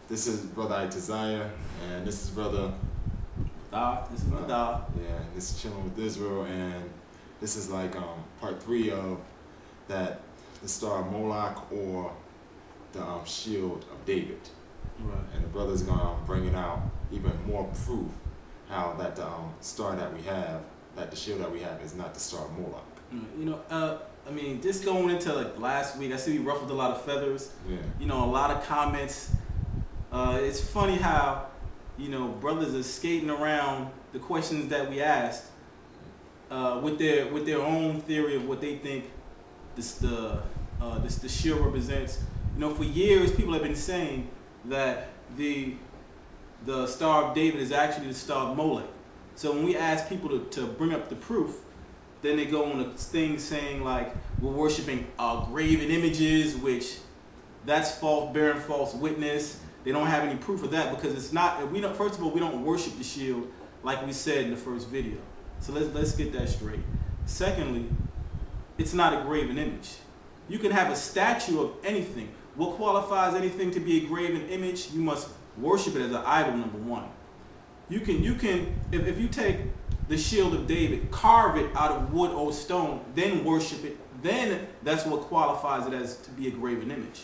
This is Brother Itazayah, and this is Brother This is mathath. Yeah, this is Chilling with Israel, and this is like part 3 of that, the Star of Moloch, or the Shield of David. Right. And the brother's gonna bring it out even more proof how that the star that we have, that the shield that we have, is not the Star of Moloch. You know, I mean, just going into like last week, I see we ruffled a lot of feathers. Yeah. You know, a lot of comments. It's funny how, you know, brothers are skating around the questions that we asked with their own theory of what they think the shield represents. You know, for years people have been saying that the Star of David is actually the Star of Moloch. So when we ask people to bring up the proof, then they go on a thing saying like we're worshiping graven images, which that's false, bearing false witness. They don't have any proof of that because it's not. We don't. First of all, we don't worship the shield like we said in the first video. So let's get that straight. Secondly, it's not a graven image. You can have a statue of anything. What qualifies anything to be a graven image? You must worship it as an idol. Number one. You can if you take the shield of David, carve it out of wood or stone, then worship it, then that's what qualifies it as to be a graven image.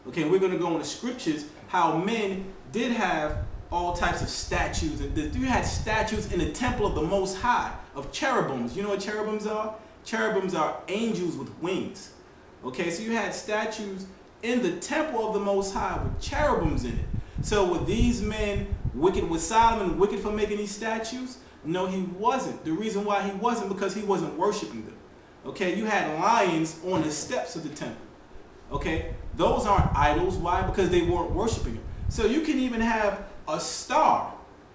Okay, we're going to go into scriptures how men did have all types of statues. You had statues in the temple of the Most High of cherubims. You know what cherubims are? Cherubims are angels with wings. Okay, so you had statues in the temple of the Most High with cherubims in it. So were these men wicked? Was Solomon wicked for making these statues? No, he wasn't. The reason why he wasn't, because he wasn't worshiping them. Okay, you had lions on the steps of the temple. Okay, those aren't idols. Why? Because they weren't worshiping him. So you can even have a star,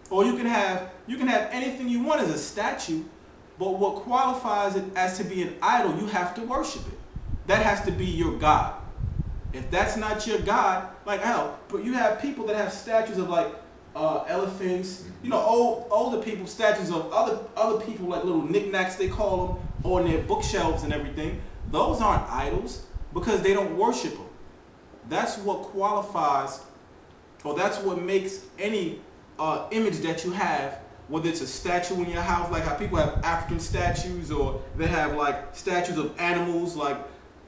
or you can have anything you want as a statue, but what qualifies it as to be an idol, you have to worship it. That has to be your God. If that's not your God, like hell, but you have people that have statues of like elephants, you know, older people, statues of other people, like little knickknacks they call them, on their bookshelves and everything. Those aren't idols because they don't worship them. That's what qualifies, or that's what makes any image that you have, whether it's a statue in your house, like how people have African statues, or they have like statues of animals. Like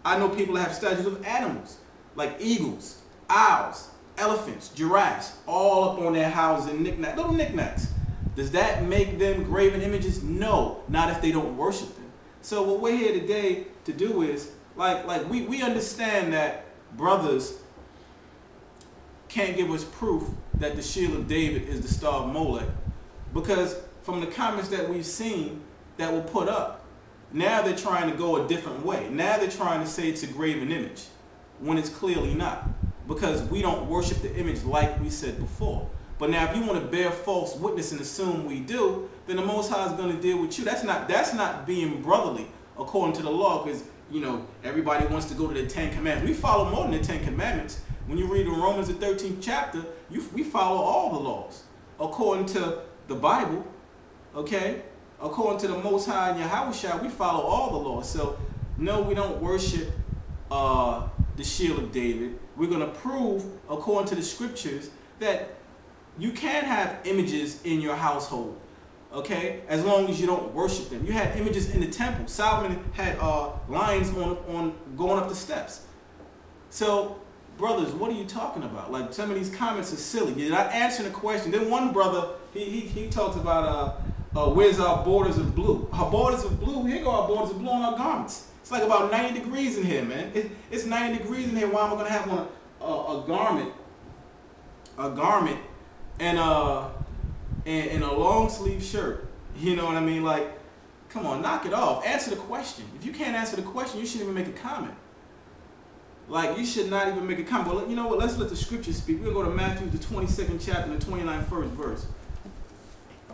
I know people that have statues of animals, like eagles, owls, elephants, giraffes, all up on their houses and little knickknacks. Does that make them graven images? No, not if they don't worship them. So what we're here today to do is, like we understand that brothers can't give us proof that the shield of David is the Star of Moloch, because from the comments that we've seen that were put up, now they're trying to go a different way. Now they're trying to say it's a graven image when it's clearly not, because we don't worship the image like we said before. But now if you want to bear false witness and assume we do, then the Most High is going to deal with you. That's not being brotherly according to the law, because you know everybody wants to go to the 10 Commandments. We follow more than the 10 Commandments. When you read in Romans the 13th chapter, we follow all the laws according to the Bible. Okay, according to the Most High and Yahushua, we follow all the laws. So no, we don't worship the shield of David. We're going to prove, according to the scriptures, that you can have images in your household, okay, as long as you don't worship them. You had images in the temple. Solomon had lions on going up the steps. So, brothers, what are you talking about? Like, some of these comments are silly. You're not answering the question. Then one brother, he talks about where's our borders of blue? Our borders of blue? Here go our borders of blue on our garments. It's like about 90 degrees in here, man. It's 90 degrees in here. Why am I going to have on a garment and a long sleeve shirt? You know what I mean? Like, come on, knock it off. Answer the question. If you can't answer the question, you shouldn't even make a comment. Like, you should not even make a comment. But you know what? Let's let the scriptures speak. We're going to go to Matthew, the 22nd chapter, the 29th verse.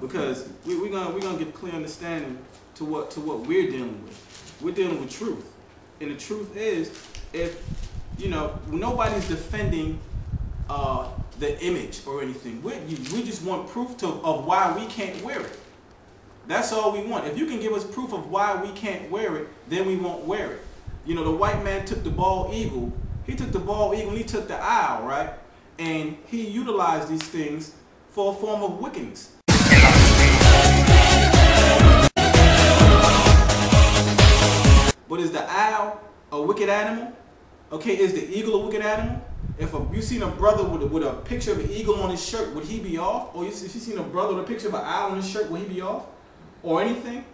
Because we're gonna get clear understanding to what we're dealing with. We're dealing with truth. And the truth is, if, you know, nobody's defending the image or anything. We just want proof of why we can't wear it. That's all we want. If you can give us proof of why we can't wear it, then we won't wear it. You know, the white man took the bald eagle. He took the bald eagle and he took the owl, right? and he utilized these things for a form of wickedness. But is the owl a wicked animal? Okay, is the eagle a wicked animal? If you seen a brother with a picture of an eagle on his shirt, would he be off? Or if you seen a brother with a picture of an owl on his shirt, would he be off? Or anything?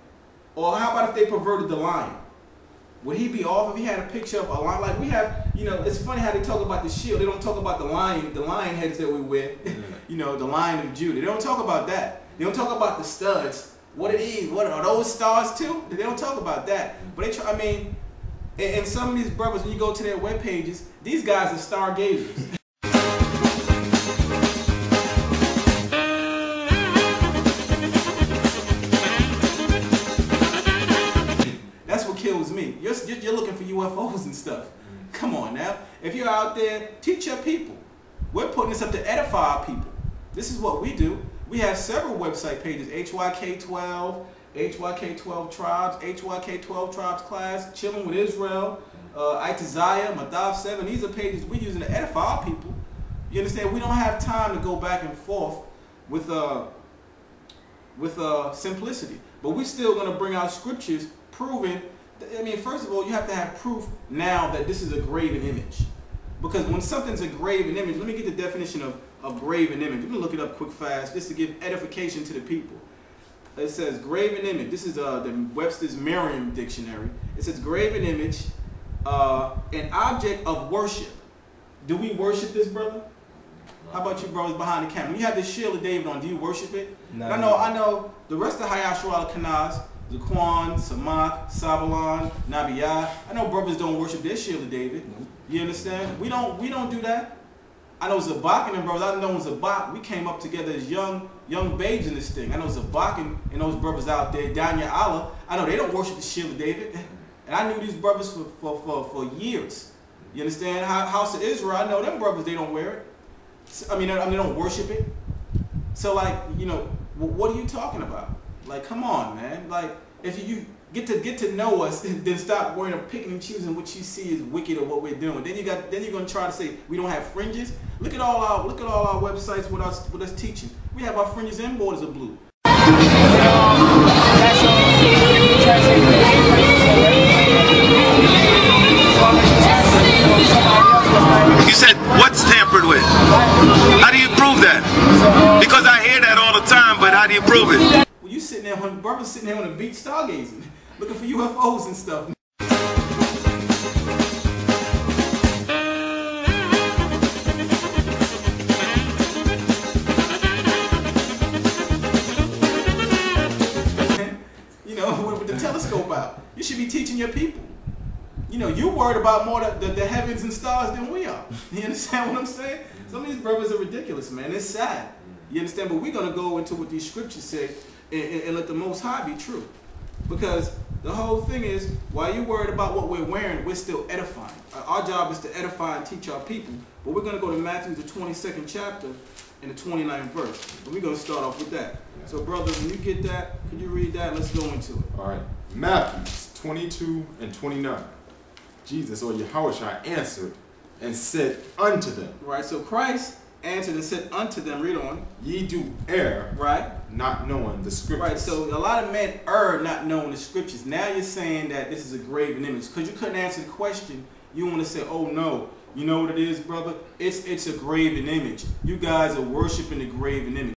Or how about if they perverted the lion? Would he be off if he had a picture of a lion? Like we have, you know, it's funny how they talk about the shield. They don't talk about the lion heads that we wear. You know, the Lion of Judah. They don't talk about that. They don't talk about the studs. What it is? What are those stars too? They don't talk about that. But they try, I mean, and some of these brothers, when you go to their web pages, these guys are stargazers. That's what kills me. You're looking for UFOs and stuff. Come on now. If you're out there, teach your people. We're putting this up to edify our people. This is what we do. We have several website pages, HYK12, HYK12 Tribes, HYK12 Tribes Class, Chilling with Israel, Itazayah, Mathath 7. These are pages we're using to edify our people. You understand? We don't have time to go back and forth with simplicity. But we're still going to bring out scriptures proving, I mean, first of all, you have to have proof now that this is a graven image. Because when something's a graven image, let me get the definition of graven image. Let me look it up quick fast just to give edification to the people. It says graven image. This is the Webster's Merriam Dictionary. It says graven image, an object of worship. Do we worship this, brother? How about you brothers behind the camera? When you have this shield of David on, do you worship it? No. I know the rest of Hayashua al-Kanaz, Zaquan, Samak, Sabalon, Nabiyah. I know brothers don't worship their shield of David. You understand? We don't do that. I know Zabak and them brothers. I know Zabak. We came up together as young babes in this thing. I know Zabak and those brothers out there, Danya Allah. I know they don't worship the shield of David. And I knew these brothers for years. You understand? House of Israel, I know them brothers, they don't wear it. I mean, they don't worship it. So, like, you know, what are you talking about? Like, come on, man. Like, if you get to know us, then stop worrying of picking and choosing what you see is wicked or what we're doing. Then you're gonna try to say we don't have fringes. Look at all our websites with us teaching. We have our fringes and borders of blue. You said what's tampered with? How do you prove that? Because I hear that all the time, but how do you prove it? Well, you sitting there, brothers sitting there on the beach stargazing, looking for UFOs and stuff. You know, with the telescope out, you should be teaching your people. You know, you're worried about more the heavens and stars than we are. You understand what I'm saying? Some of these brothers are ridiculous, man. It's sad. You understand? But we're going to go into what these scriptures say and let the Most High be true. Because the whole thing is, while you're worried about what we're wearing, we're still edifying. Our job is to edify and teach our people. But we're going to go to Matthew, the 22nd chapter, and the 29th verse. And we're going to start off with that. So, brother, when you get that, could you read that? Let's go into it. All right. Matthew 22 and 29. Jesus, or Yahushua, answered and said unto them. Right, so Christ answered and said unto them, read on. Ye do err, right, not knowing the scriptures. Right, so a lot of men err not knowing the scriptures. Now you're saying that this is a graven image. Because you couldn't answer the question, you want to say, oh no, you know what it is, brother? It's a graven image. You guys are worshiping the graven image.